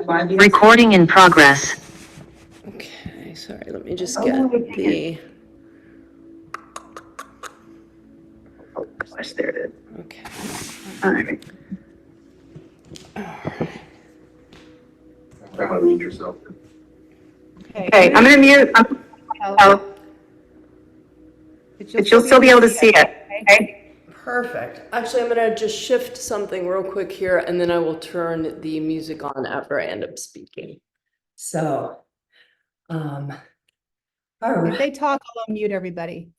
Recording in progress. Okay, sorry, let me just get the. Oh gosh, there it is. Okay. All right. Mute yourself. Okay, I'm gonna mute. But you'll still be able to see it. Okay. Perfect. Actually, I'm gonna just shift something real quick here, and then I will turn the music on after I end up speaking. So, all right. If they talk, I'll unmute everybody.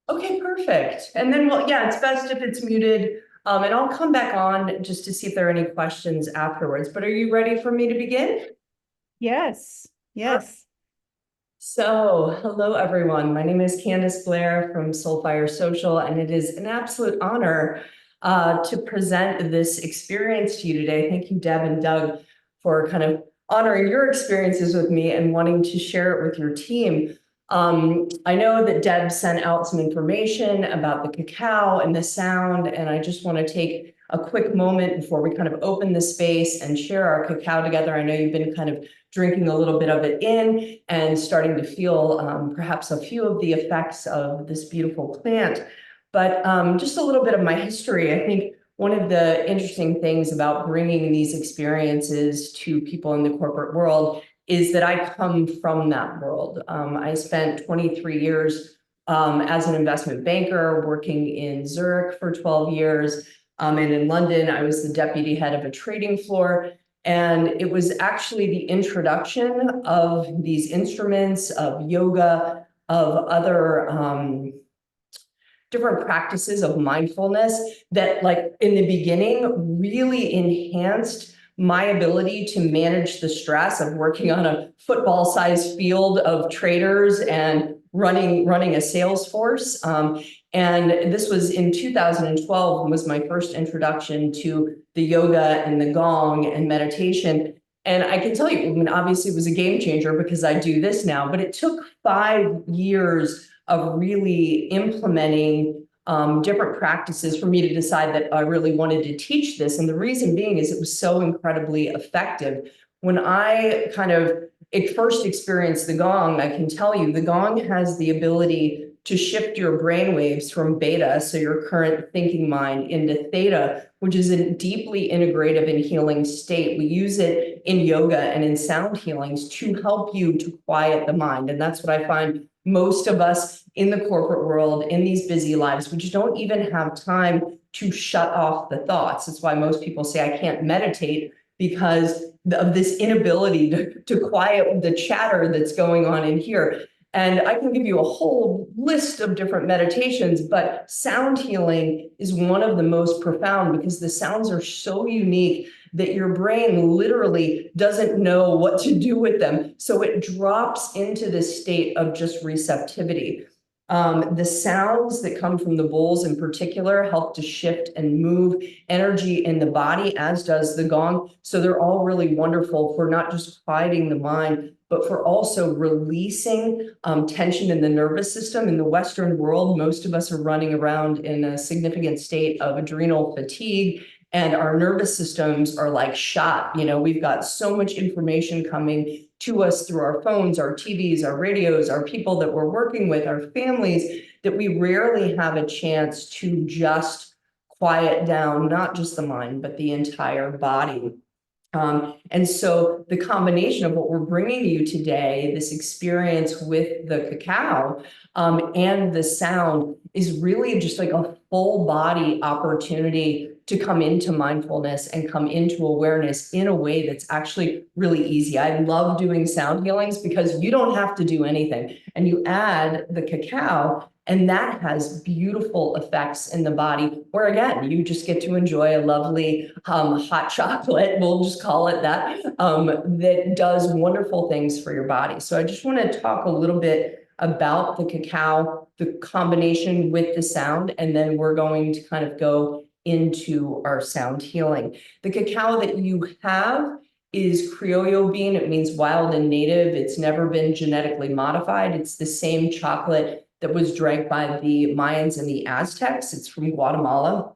Okay, perfect. And then, well, yeah, it's best if it's muted. And I'll come back on just to see if there are any questions afterwards. But are you ready for me to begin? Yes, yes. So, hello everyone. My name is Candace Blair from Soulfire Social, and it is an absolute honor to present this experience to you today. Thank you, Deb and Doug, for kind of honoring your experiences with me and wanting to share it with your team. I know that Deb sent out some information about the cacao and the sound, and I just want to take a quick moment before we kind of open the space and share our cacao together. I know you've been kind of drinking a little bit of it in and starting to feel perhaps a few of the effects of this beautiful plant. But just a little bit of my history. I think one of the interesting things about bringing these experiences to people in the corporate world is that I come from that world. I spent 23 years as an investment banker working in Zurich for 12 years. And in London, I was the deputy head of a trading floor. And it was actually the introduction of these instruments, of yoga, of other different practices of mindfulness that, like, in the beginning really enhanced my ability to manage the stress of working on a football-sized field of traders and running a sales force. And this was in 2012 was my first introduction to the yoga and the gong and meditation. And I can tell you, I mean, obviously it was a game changer because I do this now, but it took 5 years of really implementing different practices for me to decide that I really wanted to teach this. And the reason being is it was so incredibly effective. When I kind of first experienced the gong, I can tell you the gong has the ability to shift your brain waves from beta, so your current thinking mind, into theta, which is a deeply integrative and healing state. We use it in yoga and in sound healings to help you to quiet the mind. And that's what I find most of us in the corporate world, in these busy lives, we just don't even have time to shut off the thoughts. That's why most people say, I can't meditate, because of this inability to quiet the chatter that's going on in here. And I can give you a whole list of different meditations, but sound healing is one of the most profound because the sounds are so unique that your brain literally doesn't know what to do with them. So it drops into this state of just receptivity. The sounds that come from the bowls in particular help to shift and move energy in the body, as does the gong. So they're all really wonderful for not just quieting the mind, but for also releasing tension in the nervous system. In the Western world, most of us are running around in a significant state of adrenal fatigue, and our nervous systems are like shot. You know, we've got so much information coming to us through our phones, our TVs, our radios, our people that we're working with, our families, that we rarely have a chance to just quiet down, not just the mind, but the entire body. And so the combination of what we're bringing to you today, this experience with the cacao and the sound, is really just like a full body opportunity to come into mindfulness and come into awareness in a way that's actually really easy. I love doing sound healings because you don't have to do anything, and you add the cacao, and that has beautiful effects in the body, where again, you just get to enjoy a lovely hot chocolate, we'll just call it that, that does wonderful things for your body. So I just want to talk a little bit about the cacao, the combination with the sound, and then we're going to kind of go into our sound healing. The cacao that you have is criollo bean. It means wild and native. It's never been genetically modified. It's the same chocolate that was drank by the Mayans and the Aztecs. It's from Guatemala.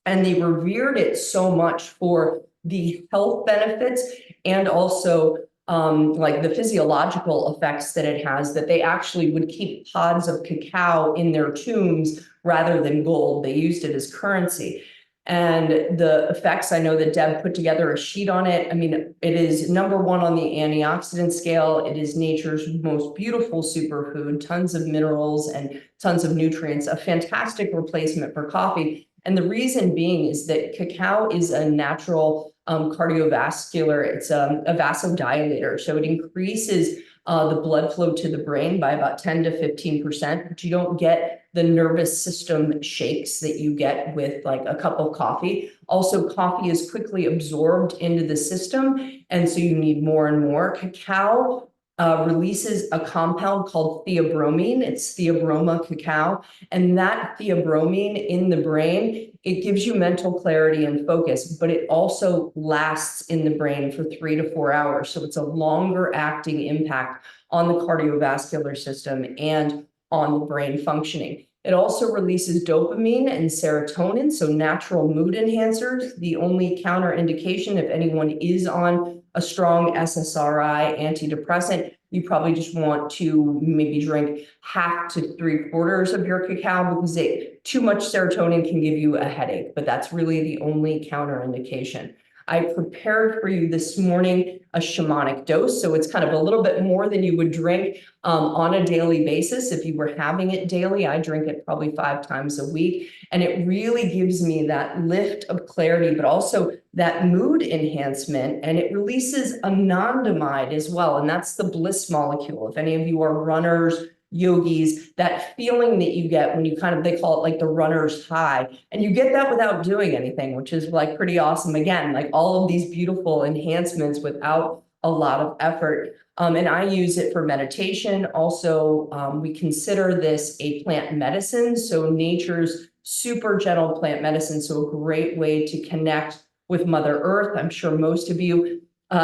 And they revered it so much for the health benefits and also like the physiological effects that it has, that they actually would keep pods of cacao in their tombs rather than gold. They used it as currency. And the effects, I know that Deb put together a sheet on it. I mean, it is number one on the antioxidant scale. It is nature's most beautiful superfood, tons of minerals and tons of nutrients, a fantastic replacement for coffee. And the reason being is that cacao is a natural cardiovascular, it's a vasodilator. So it increases the blood flow to the brain by about 10 to 15%, but you don't get the nervous system shakes that you get with like a cup of coffee. Also, coffee is quickly absorbed into the system, and so you need more and more. Cacao releases a compound called theobromine. It's Theobroma cacao, and that theobromine in the brain, it gives you mental clarity and focus, but it also lasts in the brain for 3 to 4 hours. So it's a longer acting impact on the cardiovascular system and on the brain functioning. It also releases dopamine and serotonin, so natural mood enhancers. The only counterindication, if anyone is on a strong SSRI antidepressant, you probably just want to maybe drink half to 3/4 of your cacao, because too much serotonin can give you a headache, but that's really the only counterindication. I prepared for you this morning a shamanic dose, so it's kind of a little bit more than you would drink on a daily basis. If you were having it daily, I drink it probably 5 times a week, and it really gives me that lift of clarity, but also that mood enhancement, and it releases anandamide as well, and that's the bliss molecule. If any of you are runners, yogis, that feeling that you get when you they call it like the runner's high, and you get that without doing anything, which is like pretty awesome. Again, like all of these beautiful enhancements without a lot of effort. And I use it for meditation. Also, we consider this a plant medicine, so nature's super gentle plant medicine, so a great way to connect with Mother Earth. I'm sure most of you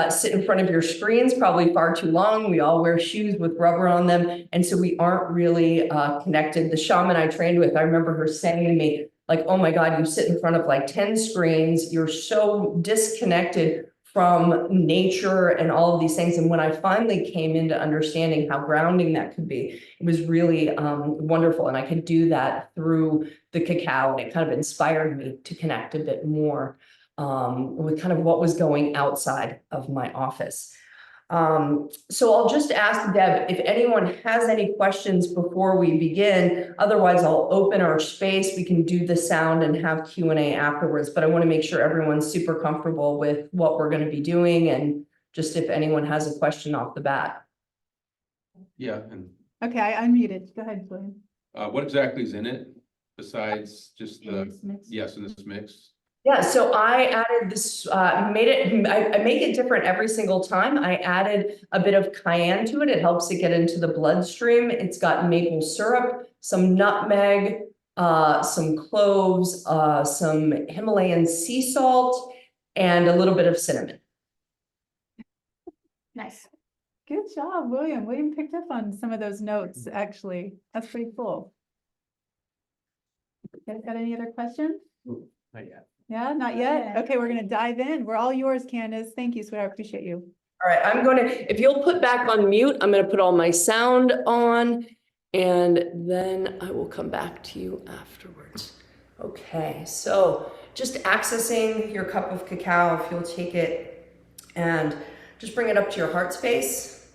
sit in front of your screens probably far too long. We all wear shoes with rubber on them, and so we aren't really connected. The shaman I trained with, I remember her saying to me, like, oh my God, you sit in front of like 10 screens, you're so disconnected from nature and all of these things. And when I finally came into understanding how grounding that could be, it was really wonderful. And I could do that through the cacao, and it kind of inspired me to connect a bit more with kind of what was going outside of my office. So I'll just ask Deb if anyone has any questions before we begin. Otherwise, I'll open our space. We can do the sound and have Q&A afterwards, but I want to make sure everyone's super comfortable with what we're going to be doing, and just if anyone has a question off the bat. Yeah, and Okay, I unmuted. Go ahead, William. what exactly is in it besides just In the, this mix. yes, in this mix? Yeah, so I added this, I make it different every single time. I added a bit of cayenne to it. It helps it get into the bloodstream. It's got maple syrup, some nutmeg, some cloves, some Himalayan sea salt, and a little bit of cinnamon. Nice. Good job, William. William picked up on some of those notes, actually. That's pretty cool. You guys got any other questions? Not yet. Yeah, not yet? Okay, we're gonna dive in. We're all yours, Candace. Thank you, sweetheart. Appreciate you. All right, I'm going to, if you'll put back on mute, I'm going to put all my sound on, and then I will come back to you afterwards. Okay, so just accessing your cup of cacao, if you'll take it and just bring it up to your heart space.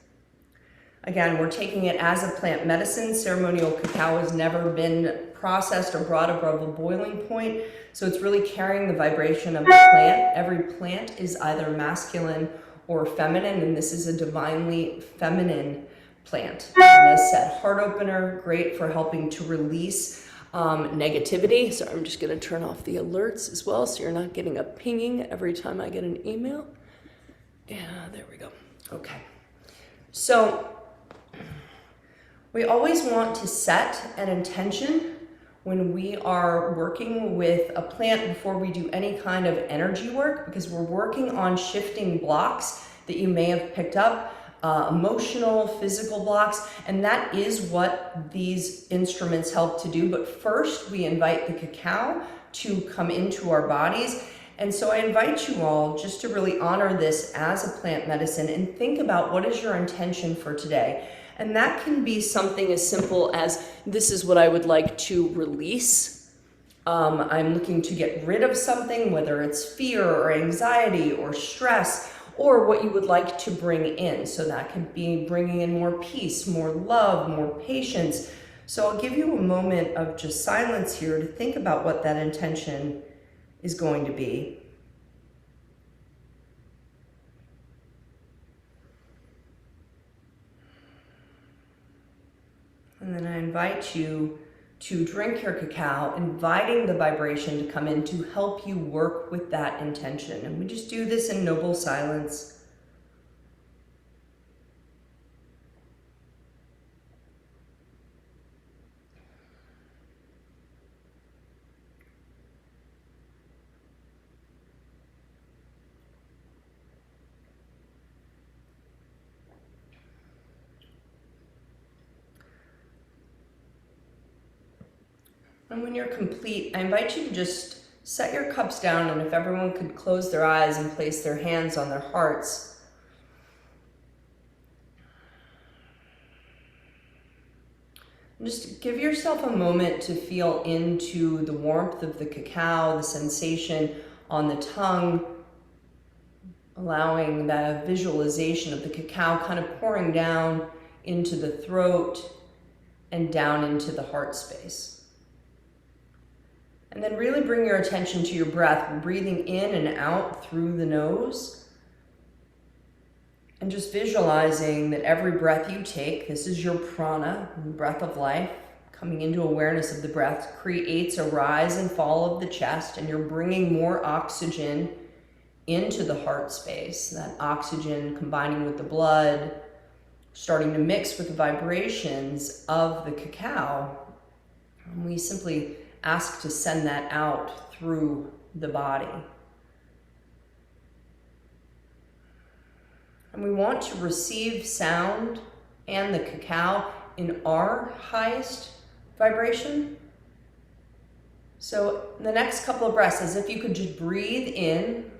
Again, we're taking it as a plant medicine. Ceremonial cacao has never been processed or brought above a boiling point. So it's really carrying the vibration of the plant. Every plant is either masculine or feminine, and this is a divinely feminine plant. And as said, heart opener, great for helping to release negativity. So I'm just going to turn off the alerts as well, so you're not getting a pinging every time I get an email. Yeah, there we go. Okay. So we always want to set an intention when we are working with a plant before we do any kind of energy work, because we're working on shifting blocks that you may have picked up, emotional, physical blocks, and that is what these instruments help to do. But first, we invite the cacao to come into our bodies, And so I invite you all just to really honor this as a plant medicine and think about what is your intention for today. And that can be something as simple as, this is what I would like to release. I'm looking to get rid of something, whether it's fear or anxiety or stress, or what you would like to bring in. So that could be bringing in more peace, more love, more patience. So I'll give you a moment of just silence here to think about what that intention is going to be. And then I invite you to drink your cacao, inviting the vibration to come in to help you work with that intention. And we just do this in noble silence. And when you're complete, I invite you to just set your cups down, and if everyone could close their eyes and place their hands on their hearts. And just give yourself a moment to feel into the warmth of the cacao, the sensation on the tongue, allowing the visualization of the cacao kind of pouring down into the throat and down into the heart space. And then really bring your attention to your breath, breathing in and out through the nose. And just visualizing that every breath you take, this is your prana, breath of life, coming into awareness of the breath, creates a rise and fall of the chest, and you're bringing more oxygen into the heart space. That oxygen combining with the blood, starting to mix with the vibrations of the cacao. And we simply ask to send that out through the body. And we want to receive sound and the cacao in our highest vibration. So the next couple of breaths, as if you could just breathe in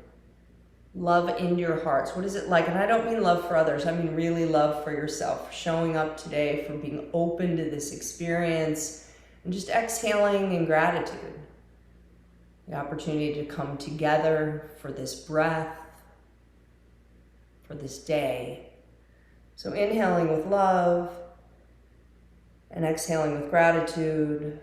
love into your hearts. What is it like? And I don't mean love for others. I mean really love for yourself. Showing up today, for being open to this experience, and just exhaling in gratitude. The opportunity to come together for this breath, for this day. So inhaling with love and exhaling with gratitude.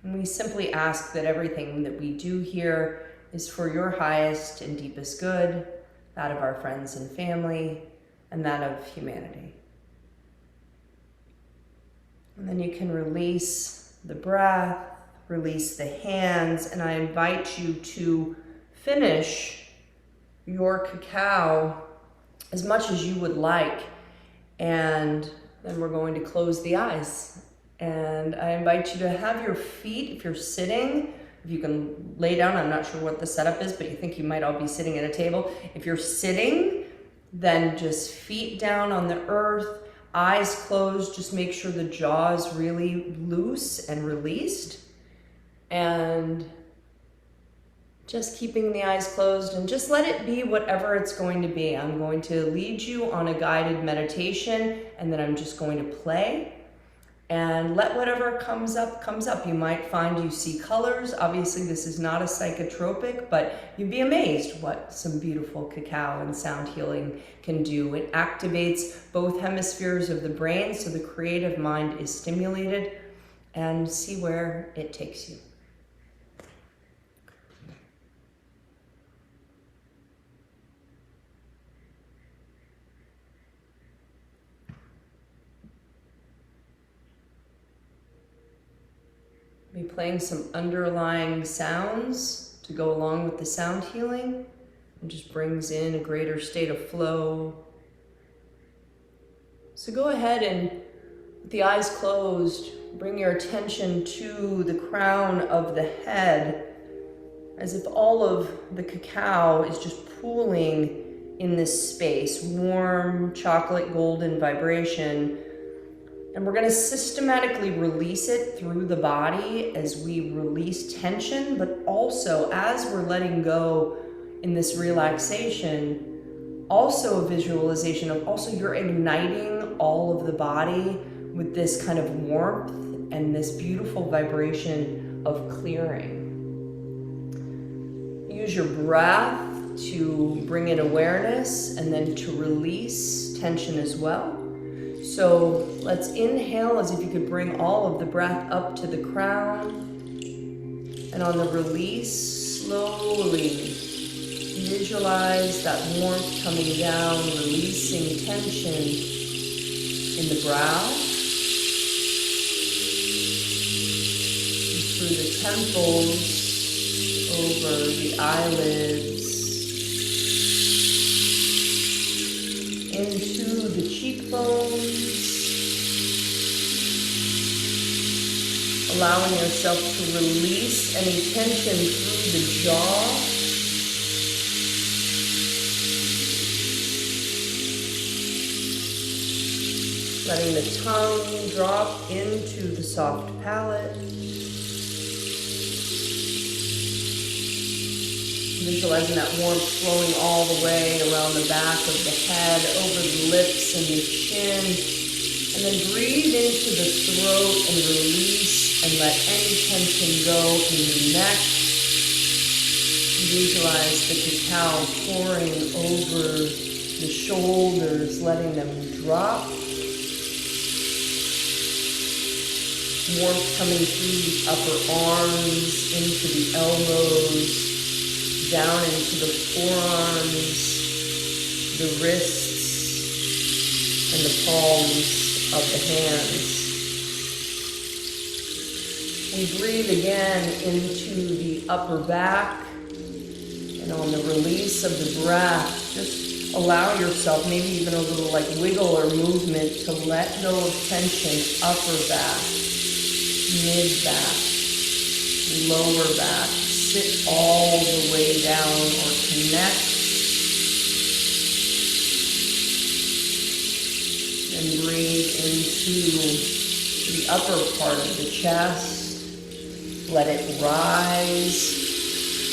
And we simply ask that everything that we do here is for your highest and deepest good, that of our friends and family, and that of humanity. And then you can release the breath, release the hands, and I invite you to finish your cacao as much as you would like. And then we're going to close the eyes. And I invite you to have your feet, if you're sitting, if you can lay down, I'm not sure what the setup is, but you think you might all be sitting at a table. If you're sitting, then just feet down on the earth, eyes closed, just make sure the jaw is really loose and released. And just keeping the eyes closed, and just let it be whatever it's going to be. I'm going to lead you on a guided meditation, and then I'm just going to play. And let whatever comes up, comes up. You might find you see colors. Obviously, this is not a psychotropic, but you'd be amazed what some beautiful cacao and sound healing can do. It activates both hemispheres of the brain, so the creative mind is stimulated, and see where it takes you. Be playing some underlying sounds to go along with the sound healing, and just brings in a greater state of flow. So go ahead and, with the eyes closed, bring your attention to the crown of the head, as if all of the cacao is just pooling in this space, warm chocolate golden vibration, And we're going to systematically release it through the body as we release tension, but also as we're letting go in this relaxation, also a visualization of also you're igniting all of the body with this kind of warmth and this beautiful vibration of clearing. Use your breath to bring in awareness and then to release tension as well. So let's inhale as if you could bring all of the breath up to the crown. And on the release, slowly visualize that warmth coming down, releasing tension in the brow, through the temples, over the eyelids, into the cheekbones, allowing yourself to release any tension through the jaw. Letting the tongue drop into the soft palate. Visualizing that warmth flowing all the way around the back of the head, over the lips and the chin. And then breathe into the throat and release and let any tension go in the neck. Visualize the cacao pouring over the shoulders, letting them drop. Warmth coming through the upper arms, into the elbows, down into the forearms, the wrists, and the palms of the hands. We breathe again into the upper back, and on the release of the breath, just allow yourself, maybe even a little like wiggle or movement to let go of tension, upper back, mid back, lower back. Sit all the way down or connect. And breathe into the upper part of the chest. Let it rise.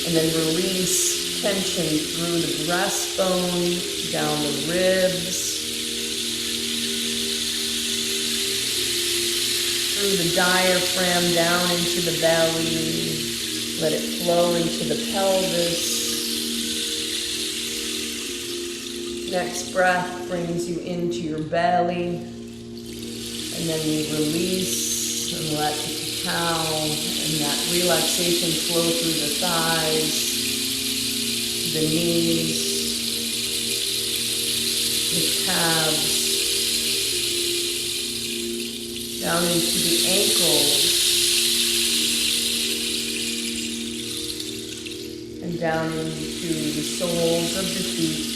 And then release tension through the breastbone, down the ribs, through the diaphragm, down into the belly. Let it flow into the pelvis. Next breath brings you into your belly. And then we release and let the cacao and that relaxation flow through the thighs, the knees, the calves, down into the ankles, and down into the soles of the feet.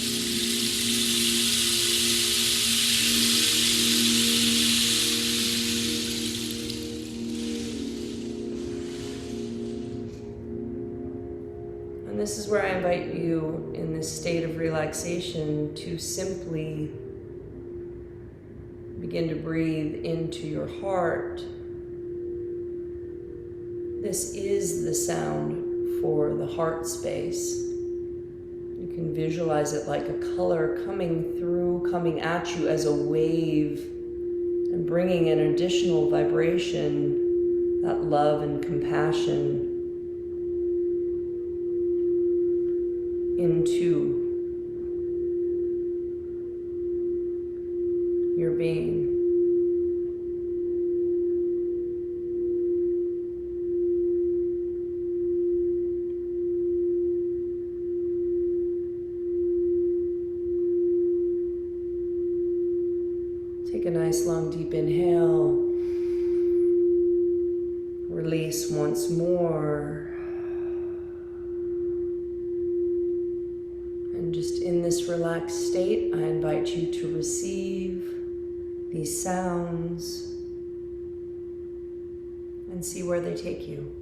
And this is where I invite you in this state of relaxation to simply begin to breathe into your heart. This is the sound for the heart space. You can visualize it like a color coming through, coming at you as a wave, and bringing an additional vibration, that love and compassion, into your being. Take a nice long deep inhale. Release once more. And just in this relaxed state, I invite you to receive these sounds and see where they take you.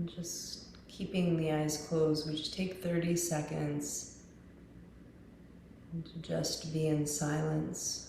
And just keeping the eyes closed, we just take 30 seconds to just be in silence.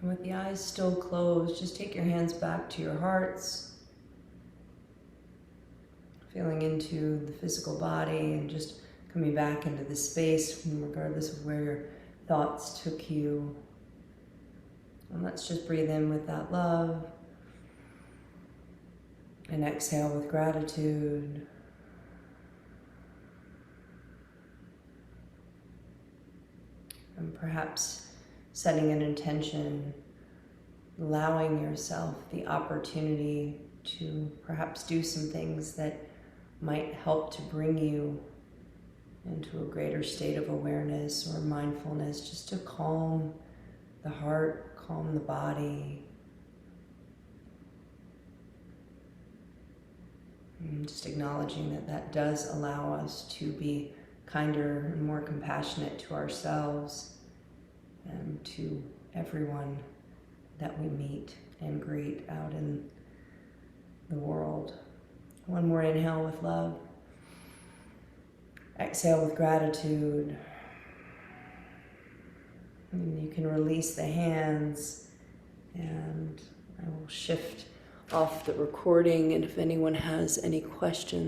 And with the eyes still closed, just take your hands back to your hearts, feeling into the physical body and just coming back into the space regardless of where your thoughts took you. And let's just breathe in with that love and exhale with gratitude. And perhaps setting an intention, allowing yourself the opportunity to perhaps do some things that might help to bring you into a greater state of awareness or mindfulness, just to calm the heart, calm the body. And just acknowledging that that does allow us to be kinder and more compassionate to ourselves and to everyone that we meet and greet out in the world. One more inhale with love. Exhale with gratitude. And you can release the hands, and I will shift off the recording, and if anyone has any questions